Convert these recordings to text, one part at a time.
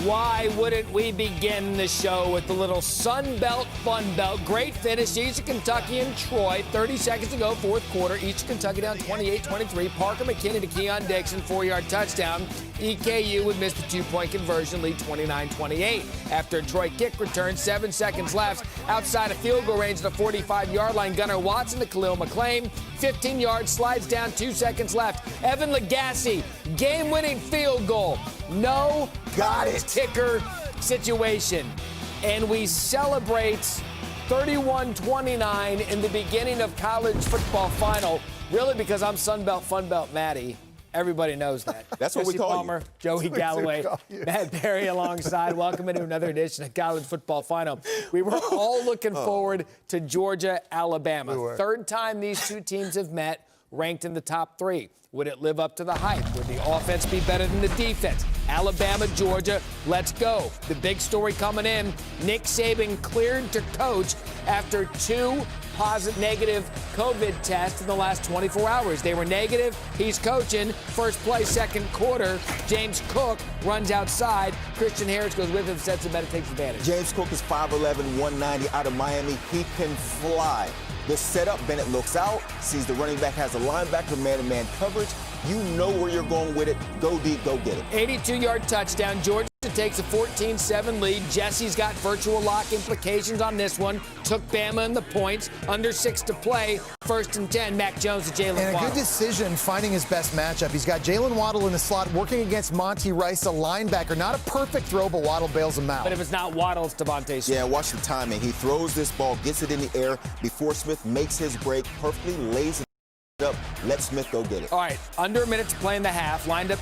Why wouldn't we begin the show with the little Sun Belt Fun Belt? Great finish. Eastern Kentucky and Troy. 30 seconds to go, fourth quarter. Eastern Kentucky down 28-23. Parker McKinney to Keon Dixon, 4-yard touchdown. EKU would miss the two-point conversion, lead 29-28. After a Troy kick return, 7 seconds left. Outside of field goal range at the 45-yard line, Gunnar Watson to Khalil McClain. 15 yards, slides down, 2 seconds left. Evan Lagasse, game-winning field goal. No Got it. kicker situation. And we celebrate 31-29 in the beginning of college football final, really because I'm Sun Belt Fun Belt Matty. Everybody knows that. That's what we call Palmer, you. Joey Galloway, Matt Barrie alongside. Welcome into another edition of College Football Final. We were all looking forward to Georgia, Alabama. Third time these two teams have met, ranked in the top three. Would it live up to the hype? Would the offense be better than the defense? Alabama, Georgia, let's go. The big story coming in, Nick Saban cleared to coach after two negative COVID tests in the last 24 hours. They were negative. He's coaching. First play, second quarter. James Cook runs outside. Christian Harris goes with him, sets him better, takes advantage. James Cook is 5'11", 190 out of Miami. He can fly. The setup, Bennett looks out, sees the running back has a linebacker man-to-man coverage. You know where you're going with it. Go deep, go get it. 82-yard touchdown. Georgia takes a 14-7 lead. Jesse's got virtual lock implications on this one. Took Bama in the points. Under 6 to play. First and 10. Mac Jones to Jalen Waddle. And a good decision finding his best matchup. He's got Jalen Waddle in the slot working against Monty Rice, a linebacker. Not a perfect throw, but Waddle bails him out. But if it's not Waddle, it's Devontae Smith. Yeah, watch the timing. He throws this ball, gets it in the air before Smith makes his break, perfectly lays it up. Let Smith go get it. All right, under a minute to play in the half. Lined up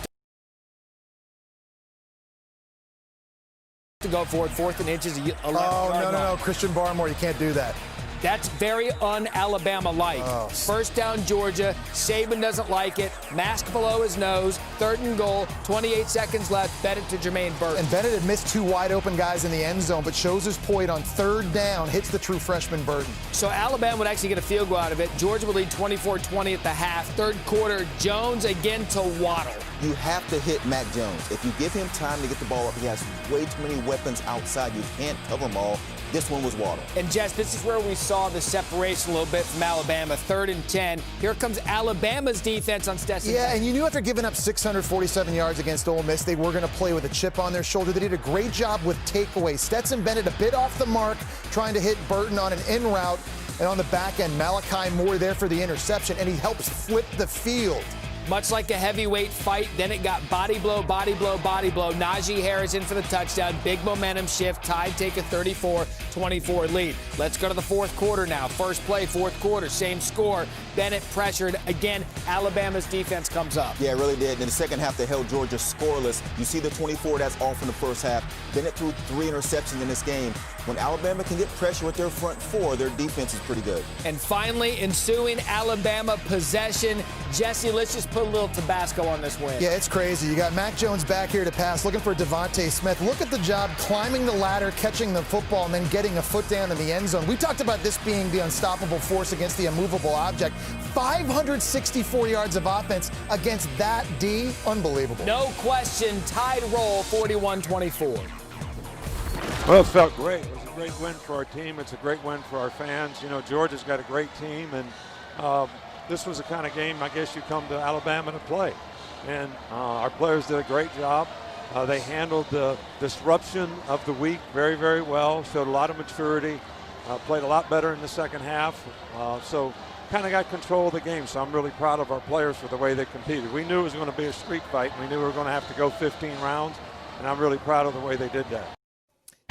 to go for it. Fourth and inches. No. Christian Barmore, you can't do that. That's very un-Alabama-like. First down, Georgia. Saban doesn't like it. Mask below his nose. Third and goal. 28 seconds left. Bennett to Jermaine Burton. And Bennett had missed two wide-open guys in the end zone, but shows his poise on third down, hits the true freshman Burton. So Alabama would actually get a field goal out of it. Georgia would lead 24-20 at the half. Third quarter, Jones again to Waddle. You have to hit Mac Jones. If you give him time to get the ball up, he has way too many weapons outside. You can't cover them all. This one was Waddle. And, Jess, this is where we saw the separation a little bit from Alabama. 3rd and 10. Here comes Alabama's defense on Stetson. Yeah, and you knew after giving up 647 yards against Ole Miss, they were going to play with a chip on their shoulder. They did a great job with takeaways. Stetson Bennett a bit off the mark, trying to hit Burton on an in route. And on the back end, Malachi Moore there for the interception, and he helps flip the field. Much like a heavyweight fight, then it got body blow, body blow, body blow. Najee Harris in for the touchdown. Big momentum shift. Tide take a 34-24 lead. Let's go to the fourth quarter now. First play, fourth quarter, same score. Bennett pressured. Again, Alabama's defense comes up. Yeah, it really did. In the second half, they held Georgia scoreless. You see the 24 that's off in the first half. Bennett threw 3 interceptions in this game. When Alabama can get pressure with their front four, their defense is pretty good. And finally, ensuing Alabama possession. Jesse, let's just put a little Tabasco on this win. Yeah, it's crazy. You got Mac Jones back here to pass, looking for Devontae Smith. Look at the job climbing the ladder, catching the football, and then getting a foot down in the end zone. We talked about this being the unstoppable force against the immovable object. 564 yards of offense against that D. Unbelievable. No question. Tide roll 41-24. Well, it felt great. It was a great win for our team. It's a great win for our fans. You know, Georgia's got a great team, and this was the kind of game I guess you come to Alabama to play. And our players did a great job. They handled the disruption of the week very, very well, showed a lot of maturity, played a lot better in the second half. So kind of got control of the game. So I'm really proud of our players for the way they competed. We knew it was going to be a street fight. We knew we were going to have to go 15 rounds, and I'm really proud of the way they did that.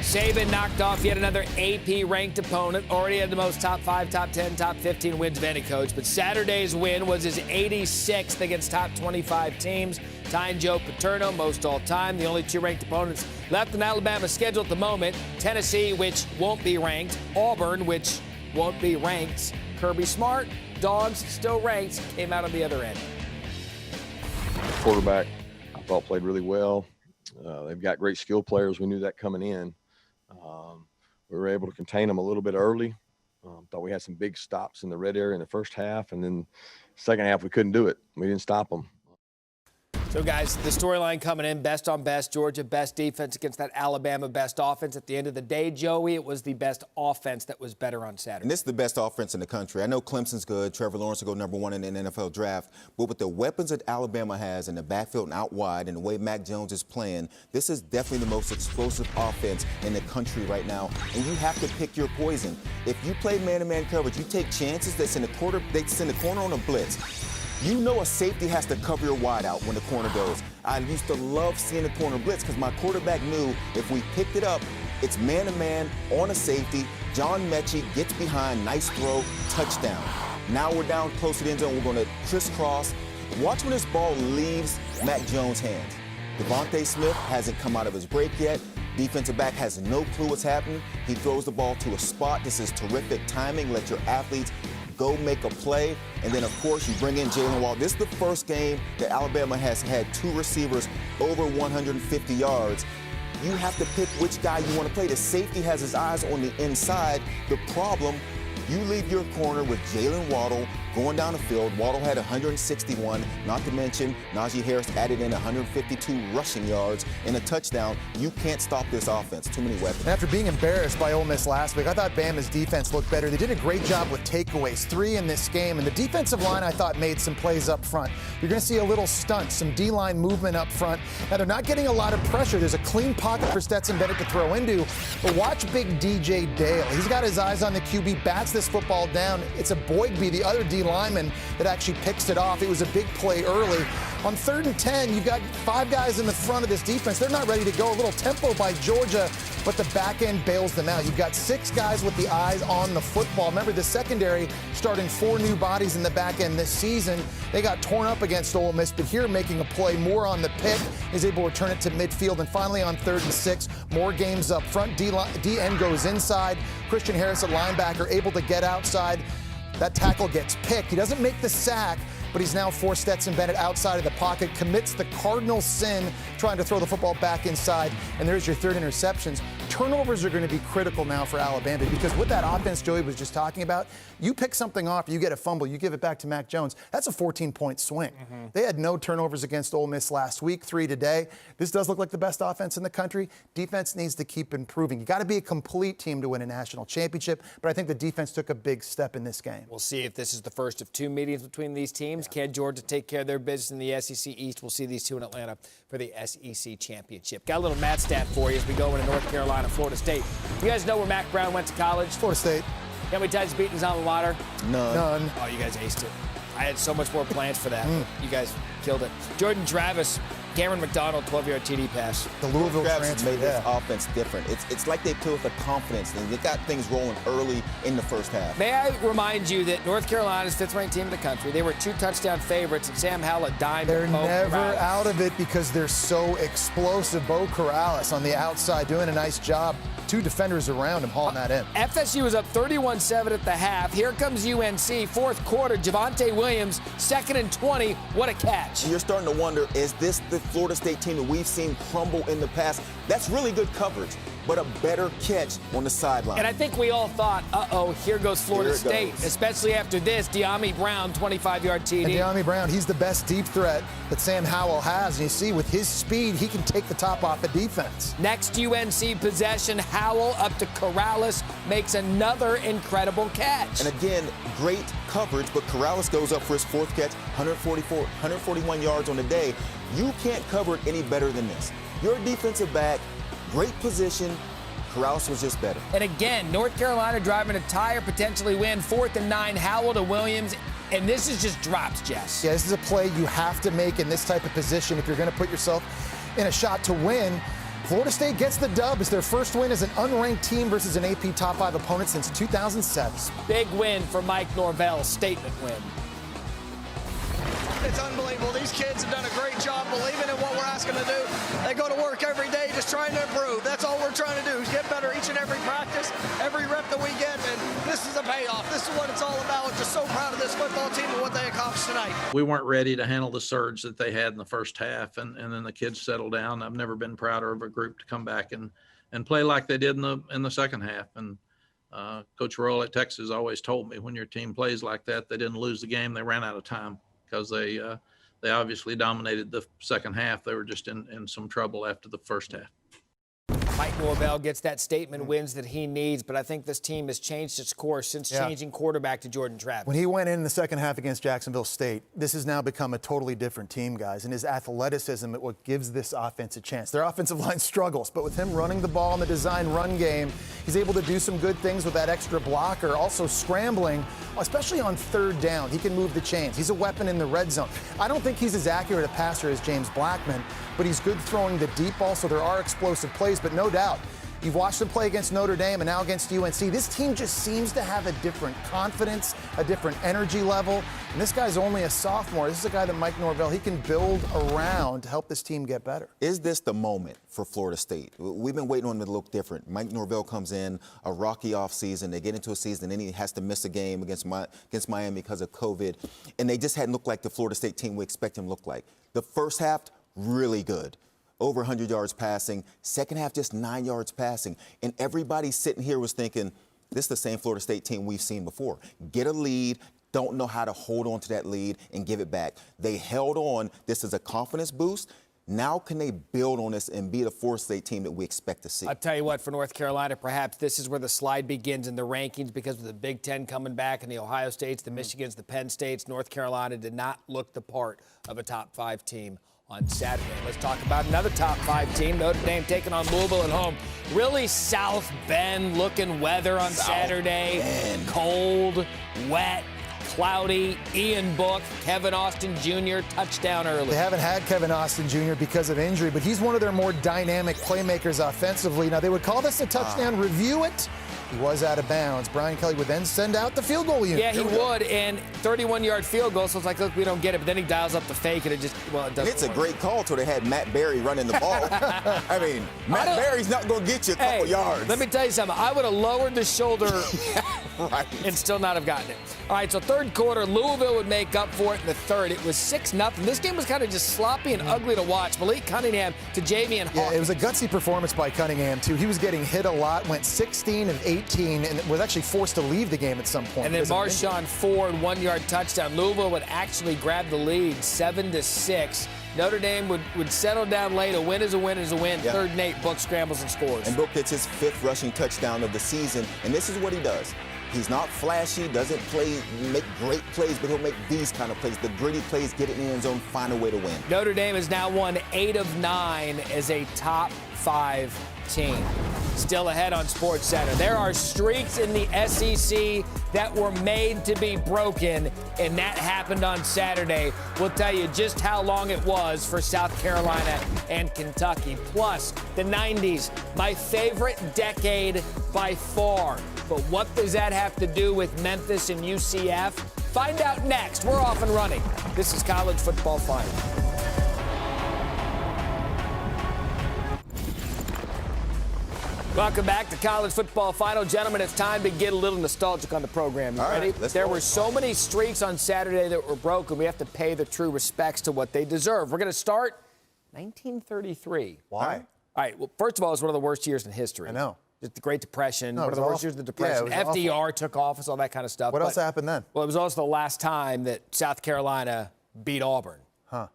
Saban knocked off yet another AP-ranked opponent. Already had the most top 5, top 10, top 15 wins of any coach. But Saturday's win was his 86th against top 25 teams. Tying Joe Paterno, most all-time. The only 2 ranked opponents left in Alabama's schedule at the moment. Tennessee, which won't be ranked. Auburn, which won't be ranked. Kirby Smart, Dogs, still ranked, came out on the other end. Quarterback, I thought, played really well. They've got great skill players. We knew that coming in. We were able to contain them a little bit early. Thought we had some big stops in the red area in the first half, and then second half we couldn't do it. We didn't stop them. So, guys, the storyline coming in, best on best, Georgia best defense against that Alabama best offense. At the end of the day, Joey, it was the best offense that was better on Saturday. And this is the best offense in the country. I know Clemson's good. Trevor Lawrence will go #1 in the NFL draft. But with the weapons that Alabama has in the backfield and out wide and the way Mac Jones is playing, this is definitely the most explosive offense in the country right now. And you have to pick your poison. If you play man-to-man coverage, you take chances. They send the corner on a blitz. You know a safety has to cover your wide out when the corner goes. I used to love seeing the corner blitz because my quarterback knew if we picked it up, it's man-to-man on a safety. John Mechie gets behind, nice throw, touchdown. Now we're down close to the end zone. We're going to crisscross. Watch when this ball leaves Mac Jones' hands. Devontae Smith hasn't come out of his break yet. Defensive back has no clue what's happening. He throws the ball to a spot. This is terrific timing. Let your athletes go make a play. And then, of course, you bring in Jalen Waddle. This is the first game that Alabama has had 2 receivers over 150 yards. You have to pick which guy you want to play. The safety has his eyes on the inside. The problem, you leave your corner with Jalen Waddle going down the field. Waddle had 161, not to mention Najee Harris added in 152 rushing yards and a touchdown. You can't stop this offense. Too many weapons. And after being embarrassed by Ole Miss last week, I thought Bama's defense looked better. They did a great job with takeaways, 3 in this game. And the defensive line, I thought, made some plays up front. You're going to see a little stunt, some D-line movement up front. Now, they're not getting a lot of pressure. There's a clean pocket for Stetson Bennett to throw into. But watch big DJ Dale. He's got his eyes on the QB, bats this football down. It's a Boygby, the other D lineman, that actually picks it off. It was a big play early. On 3rd and 10, you've got 5 guys in the front of this defense. They're not ready to go. A little tempo by Georgia, but the back end bails them out. You've got 6 guys with the eyes on the football. Remember, the secondary starting 4 new bodies in the back end this season. They got torn up against Ole Miss, but here making a play more on the pick, is able to return it to midfield. And finally on 3rd and 6, more games up front. D-end goes inside. Christian Harris, a linebacker, able to get outside. That tackle gets picked. He doesn't make the sack, but he's now forced Stetson Bennett outside of the pocket, commits the cardinal sin trying to throw the football back inside, and there's your 3rd interceptions. Turnovers are going to be critical now for Alabama because with that offense Joey was just talking about, you pick something off, you get a fumble, you give it back to Mac Jones. That's a 14-point swing. They had no turnovers against Ole Miss last week, 3 today. This does look like the best offense in the country. Defense needs to keep improving. You got to be a complete team to win a national championship, but I think the defense took a big step in this game. We'll see if this is the first of 2 meetings between these teams. Yeah. Can Georgia take care of their business in the SEC East? We'll see these 2 in Atlanta for the SEC championship. Got a little Matt stat for you as we go into North Carolina, Florida State. You guys know where Mac Brown went to college? Florida State. How many times he's beaten his alma mater? None. Oh, you guys aced it. I had so much more plans for that. You guys killed it. Jordan Travis, Cameron McDonald, 12-yard TD pass. The Louisville Travis made this offense different. It's like they play with a confidence. They got things rolling early in the first half. May I remind you that North Carolina's 5th-ranked team in the country. They were 2-touchdown favorites, and Sam Howell a dime. They're never out of it because they're so explosive. Bo Corrales on the outside doing a nice job. 2 defenders around him hauling that in. FSU was up 31-7 at the half. Here comes UNC, 4th quarter. Javonte Williams, 2nd and 20. What a catch. You're starting to wonder, is this the Florida State team that we've seen crumble in the past? That's really good coverage, but a better catch on the sideline. And I think we all thought, here goes Florida State, especially after this. De'Ami Brown, 25-yard TD. And De'Ami Brown, he's the best deep threat that Sam Howell has. And you see, with his speed, he can take the top off the defense. Next UNC possession, Howell up to Corrales, makes another incredible catch. And again, great coverage, but Corrales goes up for his 4th catch, 141 yards on the day. You can't cover it any better than this. You're a defensive back, great position. Corrales was just better. And again, North Carolina driving a tie or potentially win. 4th and 9, Howell to Williams. And this is just drops, Jess. Yeah, this is a play you have to make in this type of position if you're going to put yourself in a shot to win. Florida State gets the dub. It's their first win as an unranked team versus an AP Top 5 opponent since 2007. Big win for Mike Norvell, statement win. It's unbelievable. These kids have done a great job believing in what we're asking to do. They go to work every day just trying to improve. That's all we're trying to do is get better each and every practice, every rep that we get, and this is a payoff. This is what it's all about. Just so proud of this football team and what they accomplished tonight. We weren't ready to handle the surge that they had in the first half, and then the kids settled down. I've never been prouder of a group to come back and play like they did in the second half. And Coach Roll at Texas always told me when your team plays like that, they didn't lose the game, they ran out of time. Because they obviously dominated the second half. They were just in some trouble after the first half. Mike Norvell gets that statement wins that he needs, but I think this team has changed its course since changing quarterback to Jordan Travis. When he went in the second half against Jacksonville State, this has now become a totally different team, guys, and his athleticism is what gives this offense a chance. Their offensive line struggles, but with him running the ball in the design run game, he's able to do some good things with that extra blocker, also scrambling, especially on third down. He can move the chains. He's a weapon in the red zone. I don't think he's as accurate a passer as James Blackman, but he's good throwing the deep ball, so there are explosive plays, but no doubt. You've watched them play against Notre Dame and now against UNC. This team just seems to have a different confidence, a different energy level. And this guy's only a sophomore. This is a guy that Mike Norvell, he can build around to help this team get better. Is this the moment for Florida State? We've been waiting on him to look different. Mike Norvell comes in, a rocky offseason. They get into a season, and then he has to miss a game against Miami because of COVID. And they just hadn't looked like the Florida State team we expect him to look like. The first half, really good. Over 100 yards passing. Second half, just 9 yards passing. And everybody sitting here was thinking, this is the same Florida State team we've seen before. Get a lead, don't know how to hold on to that lead and give it back. They held on. This is a confidence boost. Now can they build on this and be the Florida State team that we expect to see? I'll tell you what, for North Carolina, perhaps this is where the slide begins in the rankings because of the Big Ten coming back and the Ohio States, the Michigans, the Penn States. North Carolina did not look the part of a top 5 team on Saturday. Let's talk about another top 5 team, Notre Dame taking on Louisville at home. Really South Bend looking weather on Saturday. Cold, wet, cloudy. Ian Book, Kevin Austin Jr. touchdown early. They haven't had Kevin Austin Jr. because of injury, but he's one of their more dynamic playmakers offensively. Now, they would call this a touchdown. Review it. He was out of bounds. Brian Kelly would then send out the field goal unit. Yeah, he would, and 31-yard field goal, so it's like, look, we don't get it. But then he dials up the fake, and it just, well, it doesn't It's work. a great call till they had Matt Barrie running the ball. I mean, Matt Barrie's not going to get you a couple yards. Let me tell you something. I would have lowered the shoulder right. and still not have gotten it. All right, so third quarter, Louisville would make up for it in the third. It was 6-0. This game was kind of just sloppy and ugly to watch. Malik Cunningham to Javian Hawkins. Yeah, it was a gutsy performance by Cunningham, too. He was getting hit a lot, went 16 of 18, and was actually forced to leave the game at some point. And then Marshawn Ford, 1-yard touchdown. Louisville would actually grab the lead, 7-6. Notre Dame would settle down late. A win is a win is a win. Yeah. 3rd and 8, Book scrambles and scores. And Book gets his 5th rushing touchdown of the season, and this is what he does. He's not flashy, doesn't make great plays, but he'll make these kind of plays. The gritty plays, get it in the end zone, find a way to win. Notre Dame has now won 8 of 9 as a top 5 team. Still ahead on SportsCenter. There are streaks in the SEC that were made to be broken, and that happened on Saturday. We'll tell you just how long it was for South Carolina and Kentucky. Plus, the 90s, my favorite decade by far. But what does that have to do with Memphis and UCF? Find out next. We're off and running. This is College Football Final. Welcome back to College Football Final. Gentlemen, it's time to get a little nostalgic on the program. You ready? There were so many streaks on Saturday that were broken. We have to pay the true respects to what they deserve. We're going to start 1933. Why? All right. Well, first of all, it's one of the worst years in history. I know. Just the Great Depression, No, one of the worst years of the Depression. Yeah, it was FDR took office, all that kind of stuff. What else happened then? Well, it was also the last time that South Carolina beat Auburn. Huh.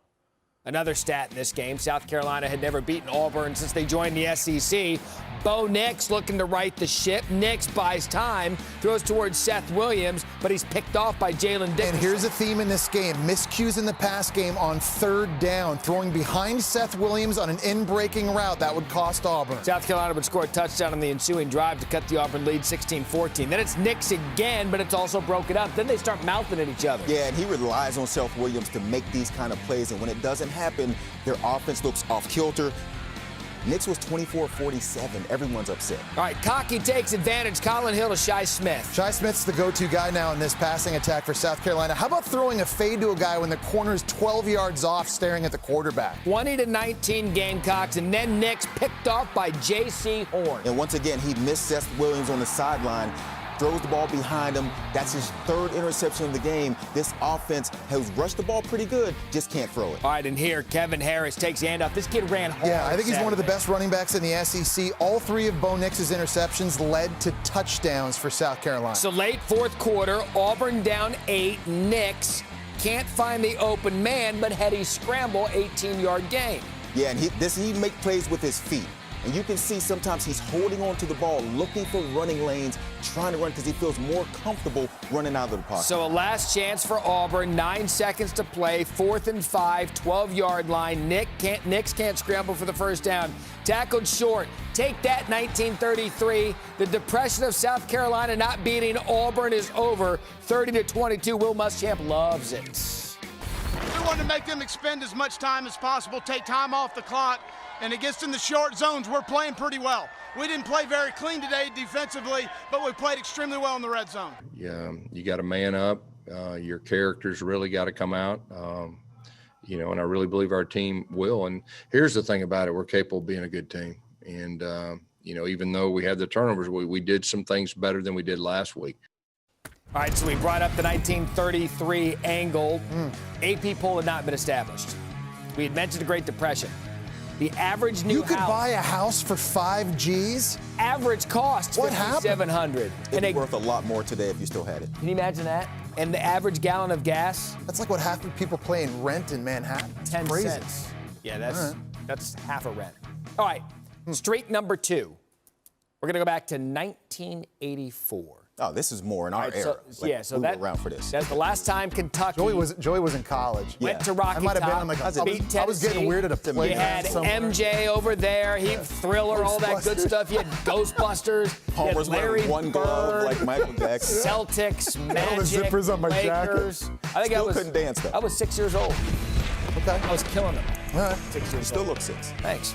Another stat in this game, South Carolina had never beaten Auburn since they joined the SEC. Bo Nix looking to right the ship. Nix buys time, throws towards Seth Williams, but he's picked off by Jalen Dickerson. And here's a theme in this game. Miscues in the pass game on 3rd down. Throwing behind Seth Williams on an in-breaking route. That would cost Auburn. South Carolina would score a touchdown on the ensuing drive to cut the Auburn lead 16-14. Then it's Nix again, but it's also broken up. Then they start mouthing at each other. Yeah, and he relies on Seth Williams to make these kind of plays, and when it doesn't happen, their offense looks off kilter. Nix was 24-47. Everyone's upset. All right, Cocky takes advantage. Colin Hill to Shi Smith. Shi Smith's the go-to guy now in this passing attack for South Carolina. How about throwing a fade to a guy when the corner is 12 yards off staring at the quarterback? 20-19 Gamecocks, and then Nix picked off by J.C. Horn. And once again, he missed Seth Williams on the sideline. Throws the ball behind him. That's his 3rd interception of the game. This offense has rushed the ball pretty good, just can't throw it. All right, and here, Kevin Harris takes the handoff. This kid ran hard. Yeah, I think he's one of the best running backs in the SEC. All 3 of Bo Nix's interceptions led to touchdowns for South Carolina. So late 4th quarter, Auburn down 8. Nix can't find the open man, but heady scramble, 18-yard gain. Yeah, and he make plays with his feet. And you can see sometimes he's holding on to the ball, looking for running lanes, trying to run because he feels more comfortable running out of the pocket. So a last chance for Auburn, 9 seconds to play, 4th and 5, 12-yard line. Nix can't scramble for the first down. Tackled short. Take that, 1933. The depression of South Carolina not beating Auburn is over, 30-22. Will Muschamp loves it. We want to make them expend as much time as possible, take time off the clock, and against in the short zones, we're playing pretty well. We didn't play very clean today defensively, but we played extremely well in the red zone. Yeah, you got to man up. Your characters really got to come out. And I really believe our team will. And here's the thing about it. We're capable of being a good team. And, even though we had the turnovers, we did some things better than we did last week. All right, so we brought up the 1933 angle. AP poll had not been established. We had mentioned the Great Depression. The average new house. You could buy a house for 5 G's? Average cost, $5,700. It's worth a lot more today if you still had it. Can you imagine that? And the average gallon of gas? That's like what half the people pay in rent in Manhattan. 10 crazy. cents. Yeah, that's half a rent. All right, streak number 2. We're going to go back to 1984. Oh, this is more in our era. So we were around for this. That's the last time Kentucky Joey was in college. went to Rocky I might have Top. been on Beat I was getting weird at a play. You had MJ over there. He Thriller, all that good stuff. You had Ghostbusters. Palmer's wearing one glove like Michael Jackson. Celtics, Magic, zippers on my Lakers. jacket. I think Couldn't dance though. I was 6 years old. Okay. I was killing them. All right. 6 years Still old. look 6. Thanks.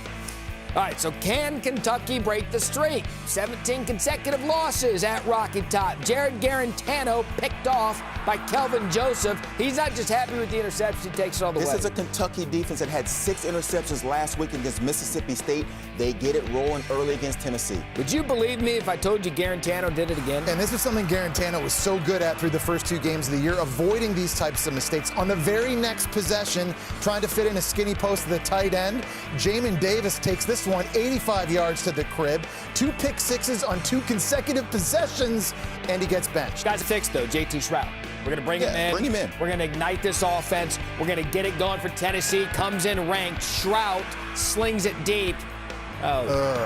All right, so can Kentucky break the streak? 17 consecutive losses at Rocky Top. Jared Garantano picked off by Kelvin Joseph. He's not just happy with the interception, he takes it all the way. This is a Kentucky defense that had 6 interceptions last week against Mississippi State. They get it rolling early against Tennessee. Would you believe me if I told you Garantano did it again? And this is something Garantano was so good at through the first 2 games of the year, avoiding these types of mistakes. On the very next possession, trying to fit in a skinny post to the tight end, Jamin Davis takes this one 85 yards to the crib, 2 pick sixes on 2 consecutive possessions, and he gets benched. Guy's fixed, though, JT Shrout. We're going to bring him in. Bring him in. We're going to ignite this offense. We're going to get it going for Tennessee. Comes in ranked. Shrout slings it deep.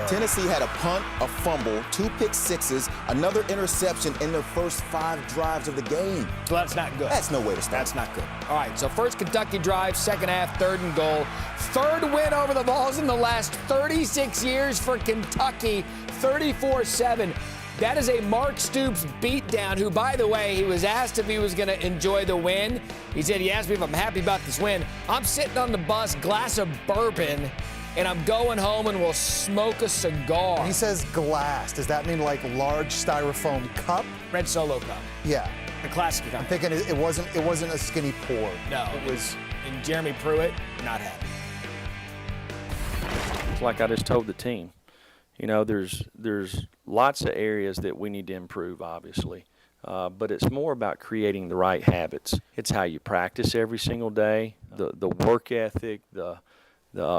Tennessee had a punt, a fumble, 2 pick sixes, another interception in their first 5 drives of the game. So that's not good. That's no way to start. That's not good. All right, so first Kentucky drive, second half, 3rd and goal. 3rd win over the Vols in the last 36 years for Kentucky, 34-7. That is a Mark Stoops beatdown, who, by the way, he was asked if he was going to enjoy the win. He said, he asked me if I'm happy about this win. I'm sitting on the bus, glass of bourbon, and I'm going home and we'll smoke a cigar. He says glass. Does that mean like large styrofoam cup? Red Solo Cup. Yeah. The classic cup. I'm thinking it wasn't a skinny pour. No, it was. And Jeremy Pruitt, not happy. It's like I just told the team. There's lots of areas that we need to improve, obviously. But it's more about creating the right habits. It's how you practice every single day, the work ethic, the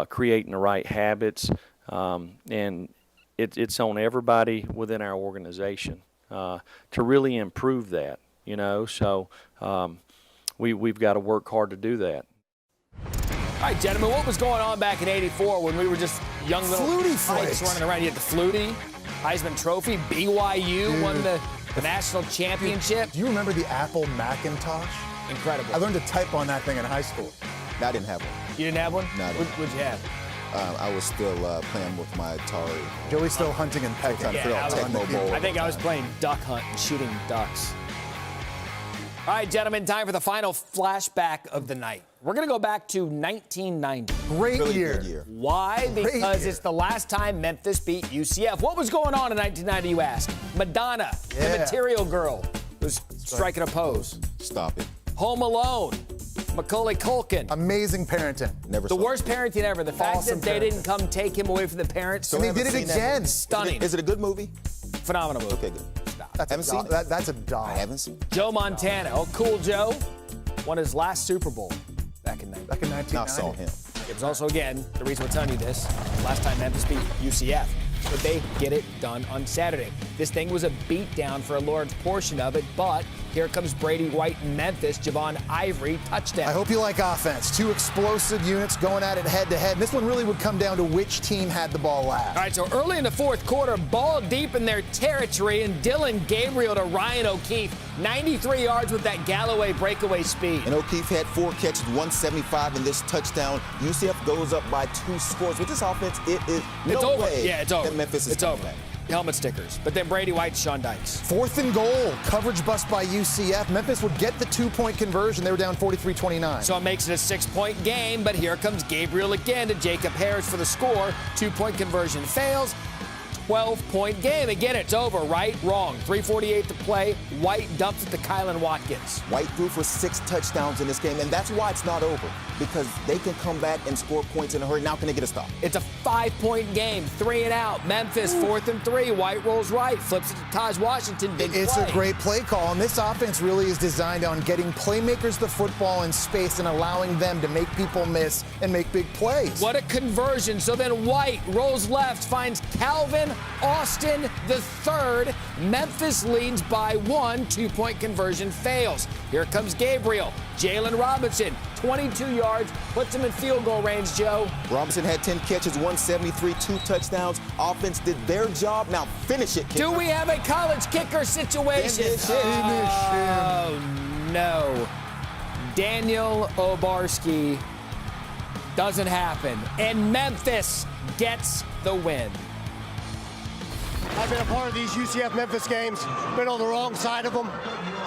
creating the right habits, and it's on everybody within our organization to really improve that, So we've got to work hard to do that. All right, gentlemen, what was going on back in '84 when we were just young little freaks running around? You had the Flutie, Heisman Trophy, BYU won the national championship. Do you remember the Apple Macintosh? Incredible. I learned to type on that thing in high school. I didn't have one. You didn't have one? No, I didn't. What'd you have? I was still playing with my Atari. Joey's still hunting and pecking. I think I was playing duck hunt and shooting ducks. All right, gentlemen, time for the final flashback of the night. We're going to go back to 1990. Great Really year. good year. Why? Because it's the last time Memphis beat UCF. What was going on in 1990, you ask? Madonna, the Material Girl, was striking a pose. Stop it. Home Alone, Macaulay Culkin. Amazing parenting. Never The saw worst parenting ever. The fact Awesome that they parenting. didn't come take him away from the parents. And they did it Haven't seen again. that. Stunning. Is it a good movie? Phenomenal movie. Okay, good. That's Haven't seen it. That's a dog. I haven't seen it. Joe Montana. Oh, Cool Joe won his last Super Bowl back in 1990. Back in 1990. Not saw him. It was also, again, the reason we're telling you this, last time Memphis beat UCF. But they get it done on Saturday. This thing was a beatdown for a Lawrence portion of it, but here comes Brady White in Memphis. Javon Ivory, touchdown. I hope you like offense. Two explosive units going at it head-to-head. This one really would come down to which team had the ball last. All right, so early in the fourth quarter, ball deep in their territory, and Dylan Gabriel to Ryan O'Keefe. 93 yards with that Galloway breakaway speed. And O'Keefe had 4 catches, 175 in this touchdown. UCF goes up by 2 scores. With this offense, it's over. Way yeah, it's over. that Memphis is it's over. back. Helmet stickers. But then Brady White, Sean Dykes. 4th and goal. Coverage bust by UCF. Memphis would get the 2-point conversion. They were down 43-29. So it makes it a 6-point game, but here comes Gabriel again to Jacob Harris for the score. 2-point conversion fails. 12-point game. Again, it's over. Right, wrong. 3:48 to play. White dumps it to Kylan Watkins. White threw for 6 touchdowns in this game, and that's why it's not over, because they can come back and score points in a hurry. Now can they get a stop? It's a 5-point game. 3 and out. Memphis, 4th and 3. White rolls right. Flips it to Taj Washington. Big It's play. a great play call, and this offense really is designed on getting playmakers the football in space and allowing them to make people miss and make big plays. What a conversion. So then White rolls left, finds Calvin Austin the third. Memphis leads by 1. 2-point conversion fails. Here comes Gabriel. Jalen Robinson, 22 yards, puts him in field goal range, Joe. Robinson had 10 catches, 173, 2 touchdowns. Offense did their job. Now finish it, kicker. Do we have a college kicker situation? Oh, no. Daniel Obarski. Doesn't happen. And Memphis gets the win. I've been a part of these UCF-Memphis games, been on the wrong side of them.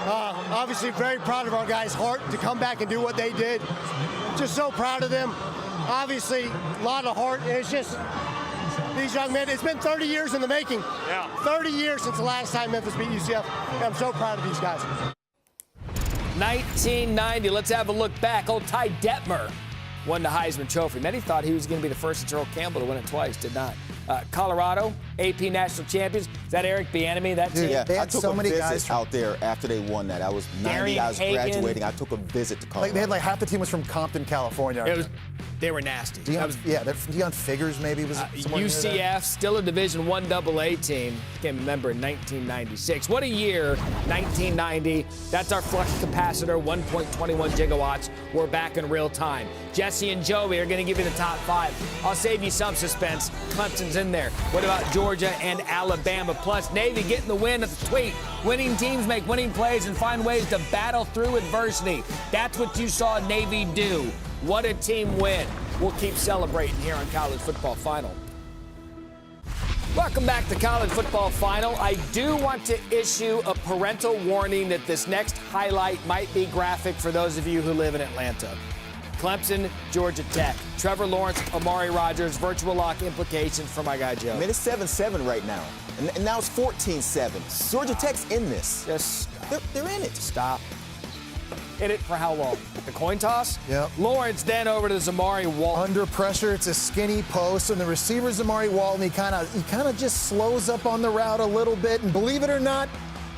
Obviously very proud of our guys' heart to come back and do what they did. Just so proud of them. Obviously, a lot of heart. And it's just these young men. It's been 30 years in the making. Yeah. 30 years since the last time Memphis beat UCF. And I'm so proud of these guys. 1990. Let's have a look back. Old Ty Detmer won the Heisman Trophy. Many thought he was going to be the first since Earl Campbell to win it twice. Did not. Colorado, AP national champions. Is that Eric Bieniemy? That team? Yeah, they I had took so a many visit guys out there after they won that. I was 90. I was graduating. I took a visit to Colorado. They had half the team was from Compton, California. They were nasty. Deion Figures maybe was UCF, still a Division I AA team. Became a member in 1996. What a year, 1990. That's our flux capacitor, 1.21 gigawatts. We're back in real time. Jesse and Joey are going to give you the top 5. I'll save you some suspense. Clemson's in there. What about Georgia and Alabama? Plus, Navy getting the win at the tweet. Winning teams make winning plays and find ways to battle through adversity. That's what you saw Navy do. What a team win. We'll keep celebrating here on College Football Final. Welcome back to College Football Final. I do want to issue a parental warning that this next highlight might be graphic for those of you who live in Atlanta. Clemson, Georgia Tech. Trevor Lawrence, Amari Rodgers, virtual lock implications for my guy Joe. I mean, it's 7-7 right now. And now it's 14-7. Georgia Tech's in this. Just they're in it. Stop. In it for how long? The coin toss? Yep. Lawrence then over to Zamari Walton. Under pressure, it's a skinny post, and the receiver's Zamari Walton. He kind of just slows up on the route a little bit, and believe it or not,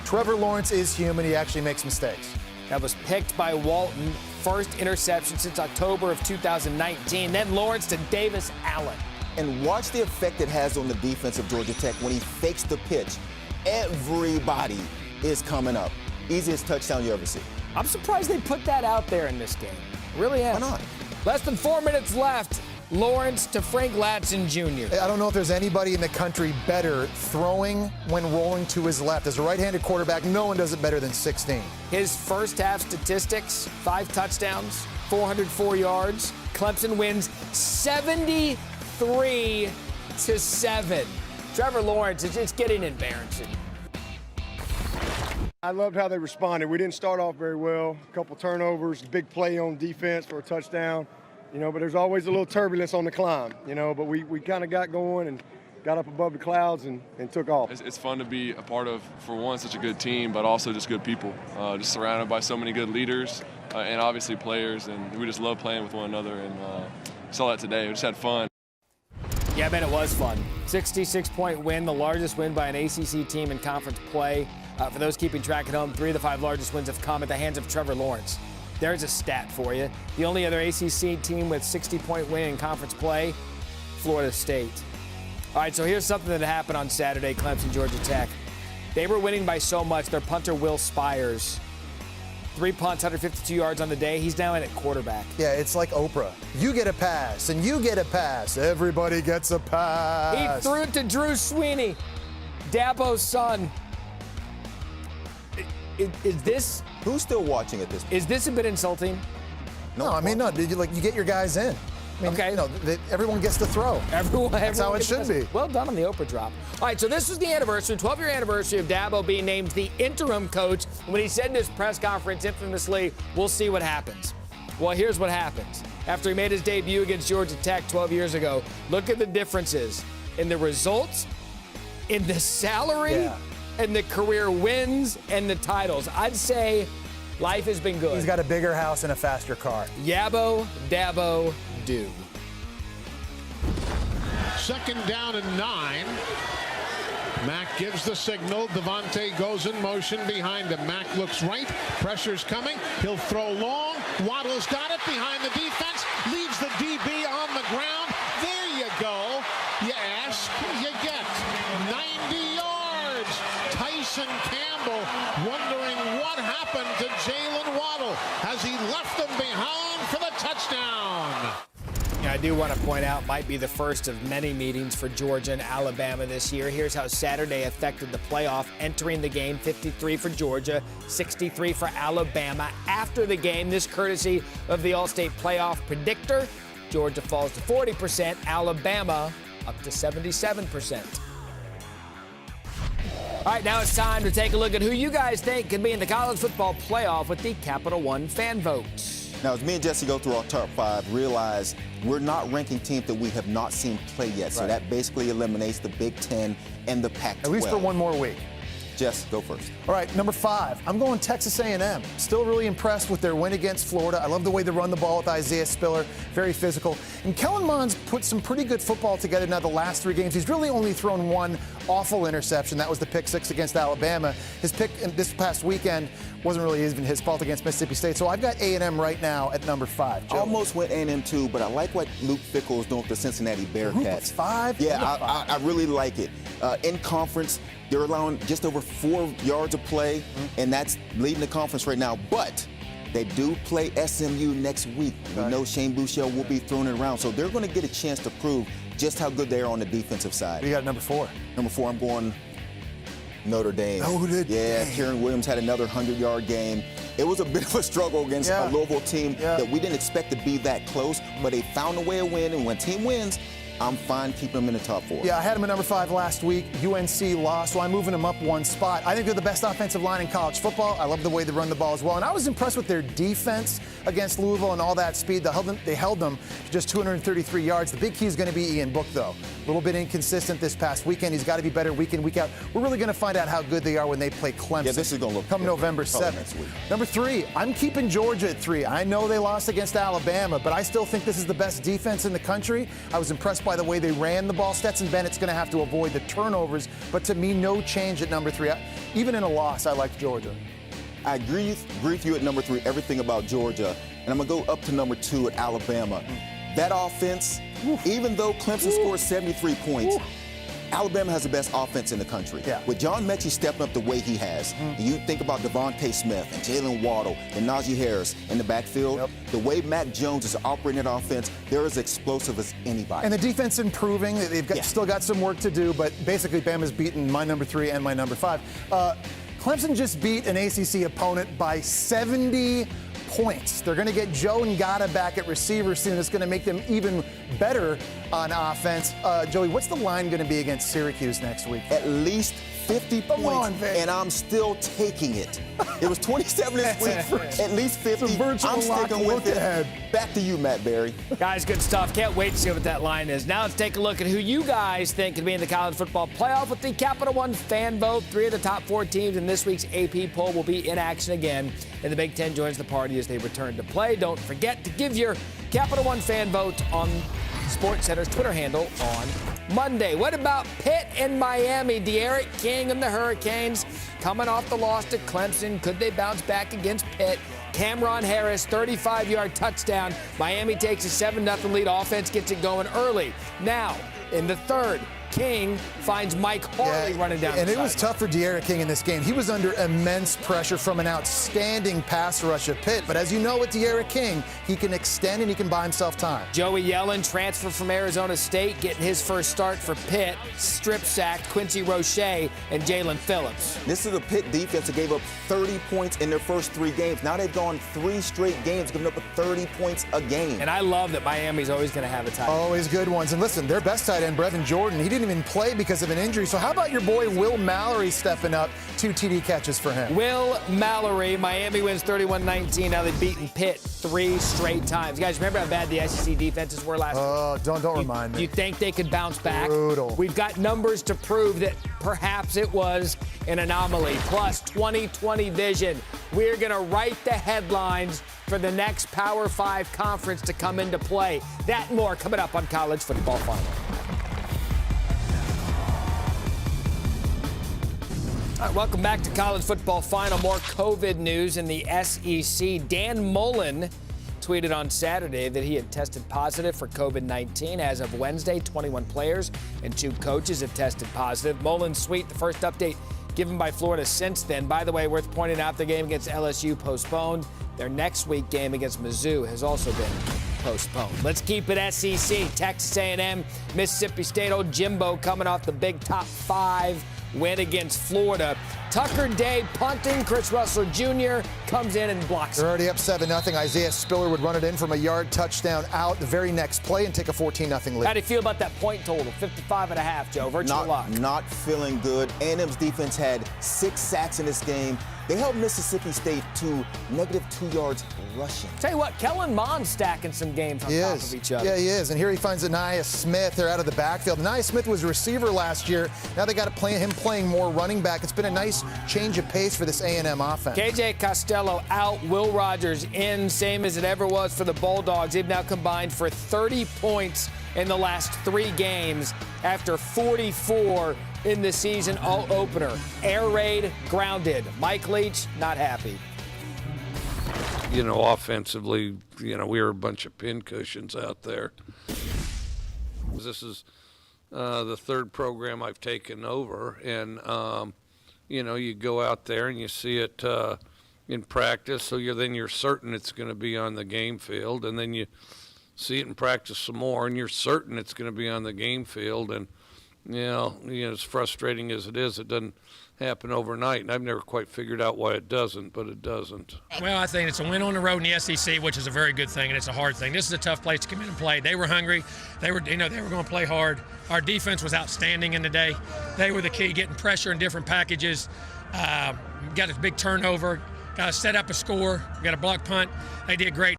Trevor Lawrence is human. He actually makes mistakes. That was picked by Walton. First interception since October of 2019. Then Lawrence to Davis Allen. And watch the effect it has on the defense of Georgia Tech when he fakes the pitch. Everybody is coming up. Easiest touchdown you ever see. I'm surprised they put that out there in this game. Really am. Why not? Less than 4 minutes left. Lawrence to Frank Ladson Jr. I don't know if there's anybody in the country better throwing when rolling to his left. As a right-handed quarterback, no one does it better than 16. His first half statistics, 5 touchdowns, 404 yards. Clemson wins 73-7. Trevor Lawrence, it's getting embarrassing. I loved how they responded. We didn't start off very well. A couple turnovers, big play on defense for a touchdown. But there's always a little turbulence on the climb, but we kind of got going and got up above the clouds and took off. It's fun to be a part of, for one, such a good team, but also just good people. Just surrounded by so many good leaders and obviously players, and we just love playing with one another, and saw that today. We just had fun. Yeah, I bet it was fun. 66-point win, the largest win by an ACC team in conference play. For those keeping track at home, 3 of the 5 largest wins have come at the hands of Trevor Lawrence. There's a stat for you. The only other ACC team with 60-point win in conference play, Florida State. All right, so here's something that happened on Saturday, Clemson, Georgia Tech. They were winning by so much. Their punter, Will Spires, 3 punts, 152 yards on the day. He's now in at quarterback. Yeah, it's like Oprah. You get a pass, and you get a pass. Everybody gets a pass. He threw it to Drew Sweeney, Dabo's son. Is this... Who's still watching at this point? Is this a bit insulting? No, I mean, no. You get your guys in. I mean, okay. You know, everyone gets to throw. That's how it should be. Well done on the Oprah drop. All right, so this was the anniversary, 12-year anniversary of Dabo being named the interim coach. When he said in his press conference infamously, we'll see what happens. Well, here's what happens. After he made his debut against Georgia Tech 12 years ago, look at the differences in the results, in the salary, and the career wins and the titles. I'd say life has been good. He's got a bigger house and a faster car. Yabo, Dabo, do. 2nd down and 9. Mack gives the signal. Devontae goes in motion behind him. Mack looks right. Pressure's coming. He'll throw long. Waddle's got it behind the defense. Leaves the DB on the ground. There you go. You ask, you get 90 yards. Tyson Campbell wondering what happened to Jalen Waddle. Has he left them behind for the touchdown? I do want to point out, might be the first of many meetings for Georgia and Alabama this year. Here's how Saturday affected the playoff. Entering the game, 53 for Georgia, 63 for Alabama. After the game, this courtesy of the All-State Playoff Predictor, Georgia falls to 40%, Alabama up to 77%. All right, now it's time to take a look at who you guys think could be in the college football playoff with the Capital One fan votes. Now, as me and Jesse go through our top 5, realize we're not ranking teams that we have not seen play yet. So that basically eliminates the Big Ten and the Pac-12. At least for one more week. Jess, go first. All right, number 5. I'm going Texas A&M. Still really impressed with their win against Florida. I love the way they run the ball with Isaiah Spiller. Very physical. And Kellen Mond's put some pretty good football together now the last 3 games. He's really only thrown one awful interception. That was the pick 6 against Alabama. His pick this past weekend wasn't really even his fault against Mississippi State. So I've got A&M right now at number 5. Joe. Almost went A&M too, but I like what Luke Fickell is doing with the Cincinnati Bearcats. 5? Yeah, I really like it. In conference, they're allowing just over 4 yards of play, and that's leading the conference right now. But they do play SMU next week. We know Shane Buechele will be throwing it around, so they're going to get a chance to prove just how good they are on the defensive side. You got number 4. Number 4, I'm going Notre Dame. Notre Dame. Yeah, Kieran Williams had another 100-yard game. It was a bit of a struggle against a Louisville team that we didn't expect to be that close, but they found a way to win, and when a team wins, I'm fine keeping them in the top 4. Yeah, I had them at number 5 last week. UNC lost, so I'm moving them up one spot. I think they're the best offensive line in college football. I love the way they run the ball as well. And I was impressed with their defense against Louisville and all that speed. They held them to just 233 yards. The big key is going to be Ian Book, though. A little bit inconsistent this past weekend. He's got to be better week in, week out. We're really going to find out how good they are when they play Clemson. Yeah, this is going to look come November 7th. Number 3, I'm keeping Georgia at 3. I know they lost against Alabama, but I still think this is the best defense in the country. I was impressed by the way they ran the ball. Stetson Bennett's going to have to avoid the turnovers, but to me, no change at number 3. Even in a loss, I like Georgia. I agree with you at number 3, everything about Georgia, and I'm going to go up to number 2 at Alabama. That offense, even though Clemson scored 73 points, Alabama has the best offense in the country. With John Mechie stepping up the way he has, you think about Devontae Smith and Jalen Waddle and Najee Harris in the backfield, the way Mac Jones is operating that offense, they're as explosive as anybody. And the defense improving. They've still got some work to do, but basically Bama's beaten my number 3 and my number 5. Clemson just beat an ACC opponent by 70 points. They're going to get Joe Ngata back at receiver soon. It's going to make them even better on offense. Joey, what's the line going to be against Syracuse next week? At least 50 points, and I'm still taking it. It was 27 this week for at least 50. I'm sticking with it. Back to you, Matt Barrie. Guys, good stuff. Can't wait to see what that line is. Now let's take a look at who you guys think could be in the college football playoff with the Capital One fan vote. 3 of the top 4 teams in this week's AP poll will be in action again, and the Big Ten joins the party as they return to play. Don't forget to give your Capital One fan vote on SportsCenter's Twitter handle on Monday. What about Pitt and Miami? De'Aaron King and the Hurricanes coming off the loss to Clemson. Could they bounce back against Pitt? Cameron Harris, 35-yard touchdown. Miami takes a 7-0 lead. Offense gets it going early. Now, in the third, King finds Mike Harley running down the And it was sideline. tough for De'Ara King in this game. He was under immense pressure from an outstanding pass rush of Pitt. But as you know with De'Ara King, he can extend and he can buy himself time. Joey Yellen, transfer from Arizona State, getting his first start for Pitt, strip sacked Quincy Roche and Jalen Phillips. This is a Pitt defense that gave up 30 points in their first 3 games. Now they've gone 3 straight games, giving up 30 points a game. And I love that Miami's always going to have a tight end. Always good ones. And listen, their best tight end, Brevin Jordan, he didn't even play because of an injury. So how about your boy Will Mallory stepping up? 2 TD catches for him. Will Mallory, Miami wins 31-19. Now they've beaten Pitt 3 straight times. You guys, remember how bad the SEC defenses were last week? Don't remind me. You think they could bounce back? Brutal. We've got numbers to prove that perhaps it was an anomaly. Plus 2020 vision. We're going to write the headlines for the next Power 5 conference to come into play. That and more coming up on College Football Final. All right, welcome back to College Football Final. More COVID news in the SEC. Dan Mullen tweeted on Saturday that he had tested positive for COVID-19. As of Wednesday, 21 players and 2 coaches have tested positive. Mullen's tweet, the first update given by Florida since then. By the way, worth pointing out, the game against LSU postponed. Their next week game against Mizzou has also been postponed. Let's keep it SEC. Texas A&M, Mississippi State. Old Jimbo coming off the big top 5 win against Florida. Tucker Day punting. Chris Russell Jr. comes in and blocks it. They're already up 7-0. Isaiah Spiller would run it in from a yard touchdown out the very next play and take a 14-0 lead. How do you feel about that point total? 55.5, Joe. Virtual lock. Not feeling good. A&M's defense had 6 sacks in this game. They held Mississippi State to -2 yards rushing. Tell you what, Kellen Mond's stacking some games on top of each other. Yeah, he is. And here he finds Aniyah Smith. They're out of the backfield. Aniyah Smith was a receiver last year. Now they got to play him playing more running back. It's been a nice change of pace for this A&M offense. KJ Costello out, Will Rogers in, same as it ever was for the Bulldogs. They've now combined for 30 points in the last 3 games after 44 in the season opener. Air raid grounded. Mike Leach not happy. You know, offensively, we were a bunch of pincushions out there. This is the 3rd program I've taken over, and you go out there and you see it in practice, so then you're certain it's going to be on the game field, and then you see it in practice some more, and you're certain it's going to be on the game field, and as frustrating as it is, it doesn't happen overnight, and I've never quite figured out why it doesn't, but it doesn't. Well, I think it's a win on the road in the SEC, which is a very good thing, and it's a hard thing. This is a tough place to come in and play. They were hungry. They were going to play hard. Our defense was outstanding in the day. They were the key, getting pressure in different packages. Got a big turnover. Got to set up a score. Got a block punt. They did great.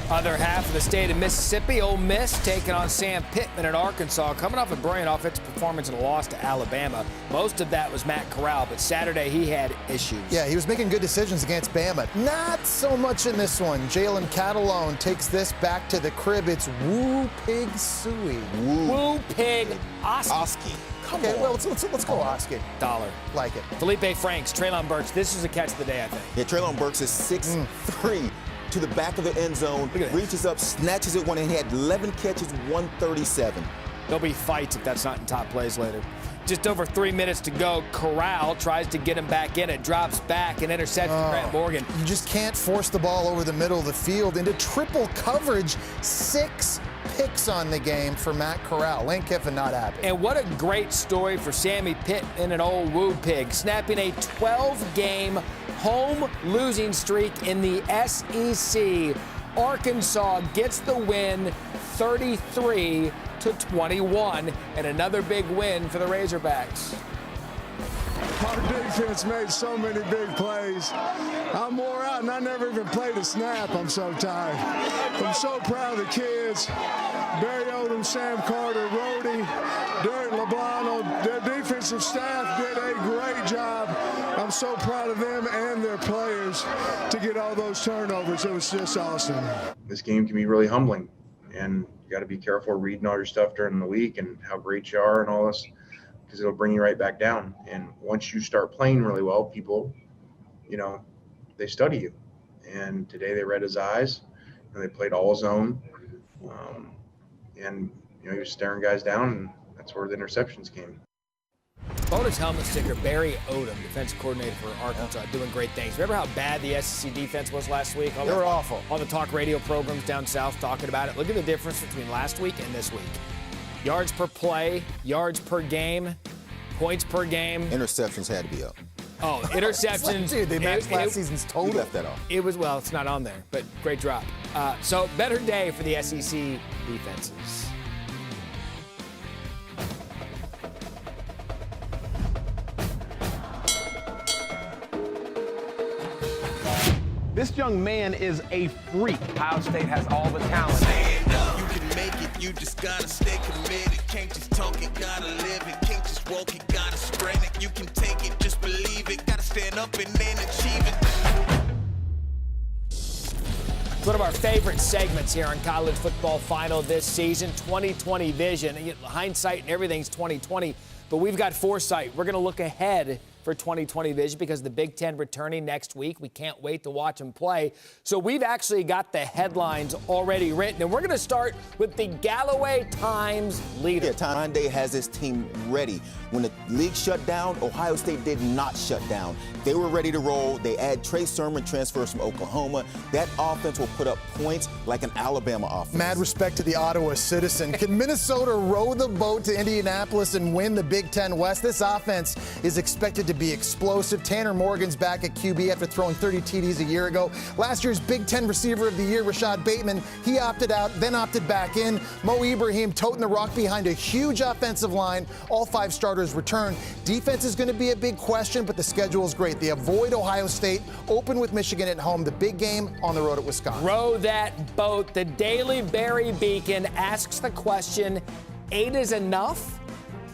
Other half of the state of Mississippi, Ole Miss taking on Sam Pittman at Arkansas, coming off a brilliant offensive performance in a loss to Alabama. Most of that was Matt Corral, but Saturday he had issues. Yeah, he was making good decisions against Bama. Not so much in this one. Jalen Catalone takes this back to the crib. It's Woo Pig Suey. Woo Pig Oski. Okay, well, let's go Oski. Dollar. Like it. Felipe Franks, Treylon Burks. This is a catch of the day, I think. Yeah, Treylon Burks is 6'3". To the back of the end zone, reaches up, snatches it one, and he had 11 catches, 137. There'll be fights if that's not in top plays later. Just over 3 minutes to go. Corral tries to get him back in. It drops back and intercepts Grant Morgan. You just can't force the ball over the middle of the field into triple coverage. 6 picks on the game for Matt Corral. Lane Kiffin not happy. And what a great story for Sammy Pittman and old Woo Pig, snapping a 12-game home losing streak in the SEC. Arkansas gets the win 33-21, and another big win for the Razorbacks. Our defense made so many big plays. I'm wore out, and I never even played a snap. I'm so tired. I'm so proud of the kids. Barry Odom, Sam Carter, Rhodey, Derek LeBlanc, their defensive staff did a great job. I'm so proud of them and their players to get all those turnovers. It was just awesome. This game can be really humbling, and you got to be careful reading all your stuff during the week and how great you are and all this, because it'll bring you right back down. And once you start playing really well, people, they study you. And today they read his eyes, and they played all zone. And he was staring guys down, and that's where the interceptions came. Bonus helmet sticker, Barrie Odom, defensive coordinator for Arkansas, doing great things. Remember how bad the SEC defense was last week? They were awful. All the talk radio programs down south talking about it. Look at the difference between last week and this week. Yards per play, yards per game, points per game. Interceptions had to be up. Oh, interceptions. Dude, they matched last season's total. You left that off. It was, well, it's not on there, but great drop. So better day for the SEC defenses. This young man is a freak. Ohio State has all the talent. You can make it, you just gotta stay committed. Can't just talk it, gotta live it. Can't just walk it, gotta spread it. You can take it, just believe it. Gotta stand up and then achieve it. One of our favorite segments here on College Football Final this season, 2020 vision. Hindsight and everything's 2020, but we've got foresight. We're going to look ahead for 2020 vision because the Big Ten returning next week. We can't wait to watch them play. So we've actually got the headlines already written, and we're going to start with the Galloway Times leader. Yeah, Tom Day has his team ready. When the league shut down, Ohio State did not shut down. They were ready to roll. They add Trey Sermon, transfers from Oklahoma. That offense will put up points like an Alabama offense. Mad respect to the Ottawa Citizen. Can Minnesota row the boat to Indianapolis and win the Big Ten West? This offense is expected to be explosive. Tanner Morgan's back at QB after throwing 30 TDs a year ago. Last year's Big Ten Receiver of the Year, Rashad Bateman, he opted out, then opted back in. Mo Ibrahim toting the rock behind a huge offensive line. All 5 starters return. Defense is going to be a big question, but the schedule is great. They avoid Ohio State, open with Michigan at home, the big game on the road at Wisconsin. Row that boat. The Daily Barrie Beacon asks the question, 8 is enough?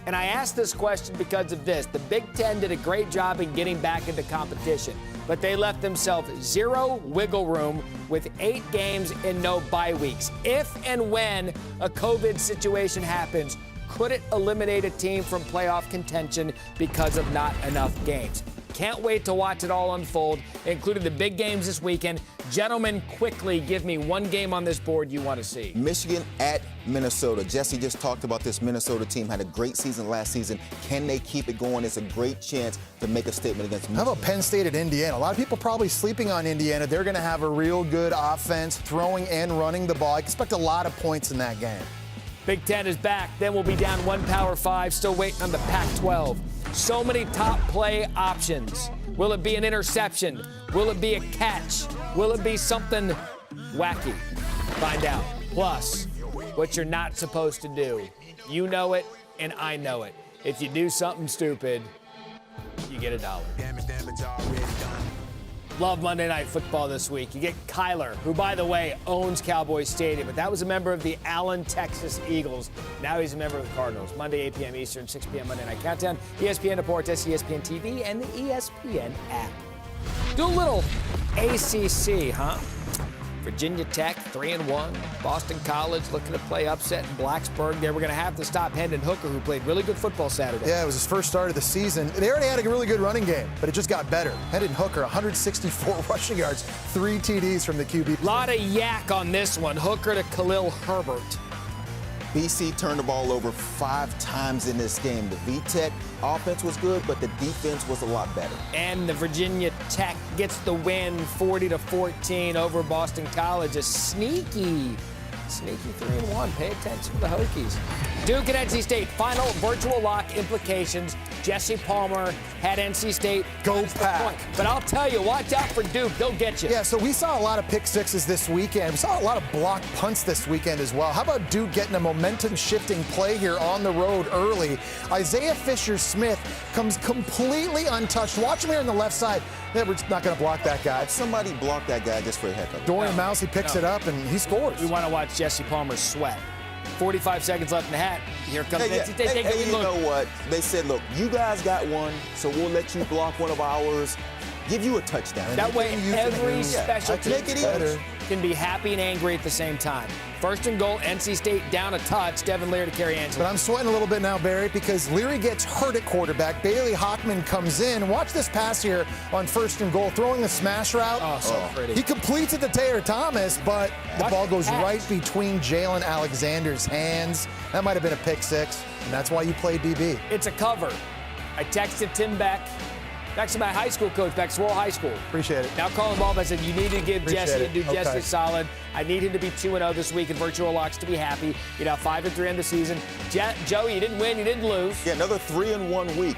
And I ask this question because of this. The Big Ten did a great job in getting back into competition, but they left themselves 0 wiggle room with 8 games and no bye weeks. If and when a COVID situation happens, could it eliminate a team from playoff contention because of not enough games? Can't wait to watch it all unfold, including the big games this weekend. Gentlemen, quickly give me one game on this board you want to see. Michigan at Minnesota. Jesse just talked about this Minnesota team. Had a great season last season. Can they keep it going? It's a great chance to make a statement against Michigan. How about Penn State at Indiana? A lot of people probably sleeping on Indiana. They're going to have a real good offense, throwing and running the ball. I expect a lot of points in that game. Big Ten is back. Then we'll be down 1 Power 5, still waiting on the Pac-12. So many top play options. Will it be an interception? Will it be a catch? Will it be something wacky? Find out. Plus, what you're not supposed to do. You know it, and I know it. If you do something stupid, you get $1. Love Monday Night Football this week. You get Kyler, who, by the way, owns Cowboy Stadium, but that was a member of the Allen, Texas Eagles. Now he's a member of the Cardinals. Monday, 8 p.m. Eastern, 6 p.m. Monday Night Countdown. ESPN Reports, ESPN TV, and the ESPN app. Do a little ACC, huh? Virginia Tech, 3-1. Boston College looking to play upset in Blacksburg. They were going to have to stop Hendon Hooker, who played really good football Saturday. Yeah, it was his first start of the season. They already had a really good running game, but it just got better. Hendon Hooker, 164 rushing yards, 3 TDs from the QB. A lot of yak on this one. Hooker to Khalil Herbert. BC turned the ball over 5 times in this game. The VTech offense was good, but the defense was a lot better. And the Virginia Tech gets the win 40-14 over Boston College. A sneaky 3-1. Pay attention to the Hokies. Duke and NC State, final virtual lock implications. Jesse Palmer had NC State go Pack. But I'll tell you, watch out for Duke. They'll get you. Yeah, so we saw a lot of pick sixes this weekend. We saw a lot of block punts this weekend as well. How about Duke getting a momentum-shifting play here on the road early? Isaiah Fisher-Smith comes completely untouched. Watch him here on the left side. Yeah, we're not going to block that guy. Somebody block that guy just for a heck of it. Dorian Mousey picks it up, and he scores. We want to watch Jesse Palmer sweat. 45 seconds left in the hat. Here comes NC State. Hey, you know what? They said, look, you guys got one, so we'll let you block one of ours. Give you a touchdown. That way, every special team can be happy and angry at the same time. First and goal, NC State down a touch. Devin Leary to carry Angela. But I'm sweating a little bit now, Barry, because Leary gets hurt at quarterback. Bailey Hockman comes in. Watch this pass here on first and goal, throwing the smash route. Oh, so pretty. He completes it to Taylor Thomas, but the ball goes right between Jalen Alexander's hands. That might have been a pick six, and that's why you play DB. It's a cover. I texted Tim Beck. Actually, my high school coach, Beck, Swirl High School. Appreciate it. Now calling ball, I said, you need to give Jesse and do Okay. Jesse solid. I need him to be 2-0 this week in virtual locks to be happy. 5-3 in the season. Joey, you didn't win, you didn't lose. Yeah, another 3-1 week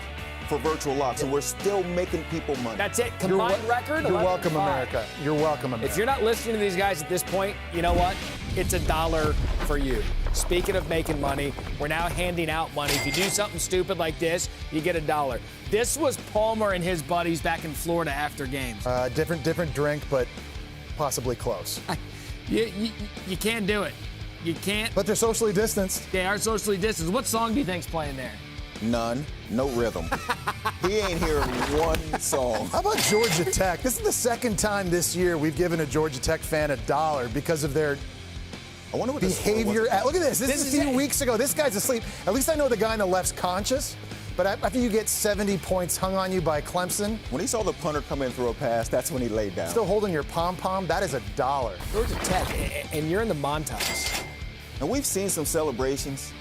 for virtual locks, and we're still making people money. That's it. Combined record. You're 11-5. welcome, America. You're welcome, America. If you're not listening to these guys at this point, you know what? It's $1 for you. Speaking of making money, we're now handing out money. If you do something stupid like this, you get $1. This was Palmer and his buddies back in Florida after games. Different drink, but possibly close. You can't do it. You can't. But they're socially distanced. They are socially distanced. What song do you think's playing there? None. No rhythm. He ain't hearing one song. How about Georgia Tech? This is the second time this year we've given a Georgia Tech fan $1 because of their I wonder what behavior. Look at this. This is a few weeks ago. This guy's asleep. At least I know the guy on the left's conscious. But after you get 70 points hung on you by Clemson. When he saw the punter come in and throw a pass, that's when he laid down. Still holding your pom-pom, that is $1. Georgia Tech, and you're in the montage. And we've seen some celebrations.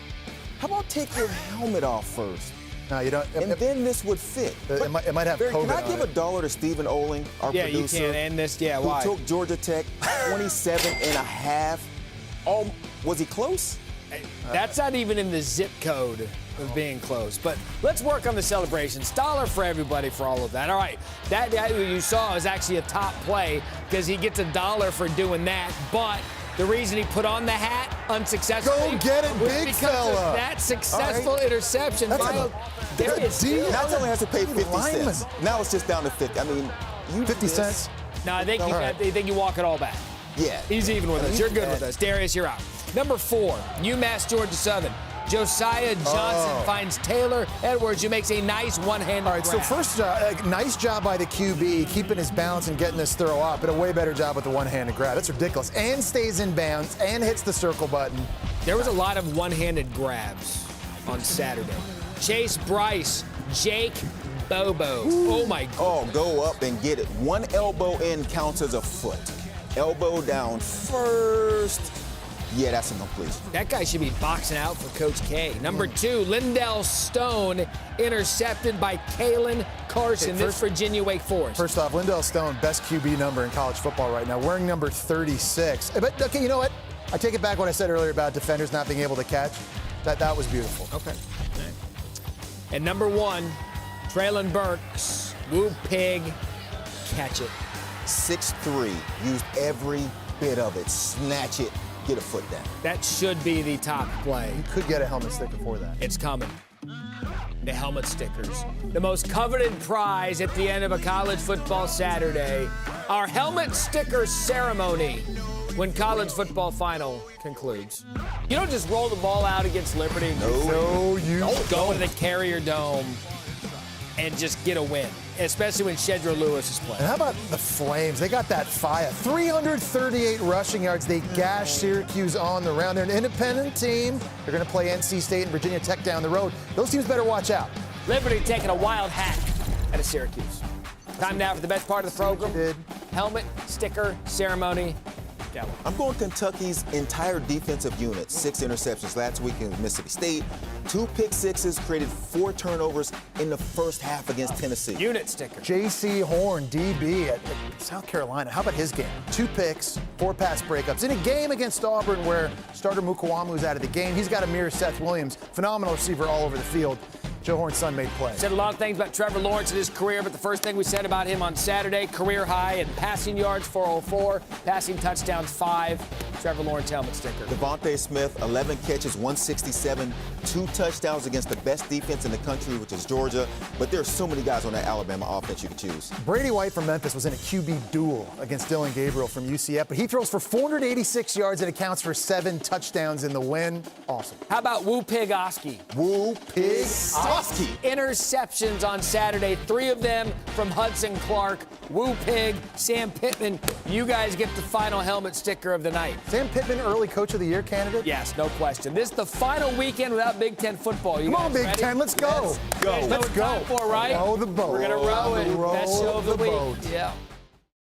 How about take your helmet off first? No, you don't. And then this would fit. It might have Barry, COVID can I give on it. $1 to Stephen Oling, our producer? Yeah, you can. And this, who why? took Georgia Tech 27.5. Was he close? That's not even in the zip code of being close. But let's work on the celebrations. $1 for everybody for all of that. All right, that you saw is actually a top play because he gets $1 for doing that. But the reason he put on the hat unsuccessfully Go get it, was big because fella. of that successful interception. That's There a is deal. Now he only has to pay 50 lineman. cents. Now it's just down to 50. I mean, 50 cents? No, I think you walk it all back. Yeah. He's even with us. You're good with us. Darius, you're out. Number 4, UMass Georgia Southern. Josiah Johnson finds Taylor Edwards, who makes a nice one-handed All right, so grab. first, nice job by the QB, keeping his balance and getting this throw up, but a way better job with the one-handed grab. That's ridiculous. And stays in bounds and hits the circle button. There was a lot of one-handed grabs on Saturday. Chase Bryce, Jake Bobo. Oh, my God. Oh, go up and get it. One elbow in counts as a foot. Elbow down first. Yeah, that's a completion. That guy should be boxing out for Coach K. Number 2, Lindell Stone, intercepted by Kalen Carson. This Virginia Wake Forest. First off, Lindell Stone, best QB number in college football right now, wearing number 36. But, okay, you know what? I take it back what I said earlier about defenders not being able to catch. That was beautiful. Okay. And number 1, Traylon Burks, Woo Pig, catch it. 6'3", used every bit of it. Snatch it, get a foot down. That should be the top play. You could get a helmet sticker for that. It's coming. The helmet stickers. The most coveted prize at the end of a college football Saturday. Our helmet sticker ceremony when college football final concludes. You don't just roll the ball out against Liberty. No, you don't go to the Carrier Dome and just get a win, especially when Shedra Lewis is playing. And how about the Flames? They got that fire. 338 rushing yards. They gashed Syracuse on the round. They're an independent team. They're going to play NC State and Virginia Tech down the road. Those teams better watch out. Liberty taking a wild hack out of Syracuse. Time now for the best part of the program. Helmet sticker ceremony. Galloway. I'm going Kentucky's entire defensive unit. 6 interceptions last week in Mississippi State. 2 pick sixes, created 4 turnovers in the first half against Tennessee. Unit sticker. J.C. Horn, DB at South Carolina. How about his game? 2 picks, 4 pass breakups. In a game against Auburn where starter Mukwamu is out of the game, he's got to mirror Seth Williams. Phenomenal receiver all over the field. Joe Horn's son made plays. Said a lot of things about Trevor Lawrence in his career, but the first thing we said about him on Saturday, career high in passing yards, 404, passing touchdowns, 5. Trevor Lawrence helmet sticker. Devontae Smith, 11 catches, 167, 2 touchdowns against the best defense in the country, which is Georgia. But there's so many guys on that Alabama offense you can choose. Brady White from Memphis was in a QB duel against Dylan Gabriel from UCF, but he throws for 486 yards and accounts for 7 touchdowns in the win. Awesome. How about Woo Pig Oski? Woo Pig Oski. Interceptions on Saturday, 3 of them from Hudson Clark. Woo Pig, Sam Pittman, you guys get the final helmet sticker of the night. Sam Pittman, early Coach of the Year candidate? Yes, no question. This is the final weekend without Big Ten football. Come on, Big Ten, let's go. Let's go. Let's go. For, right? Row the boat. We're going to row it. Best show of the week. Boat. Yeah.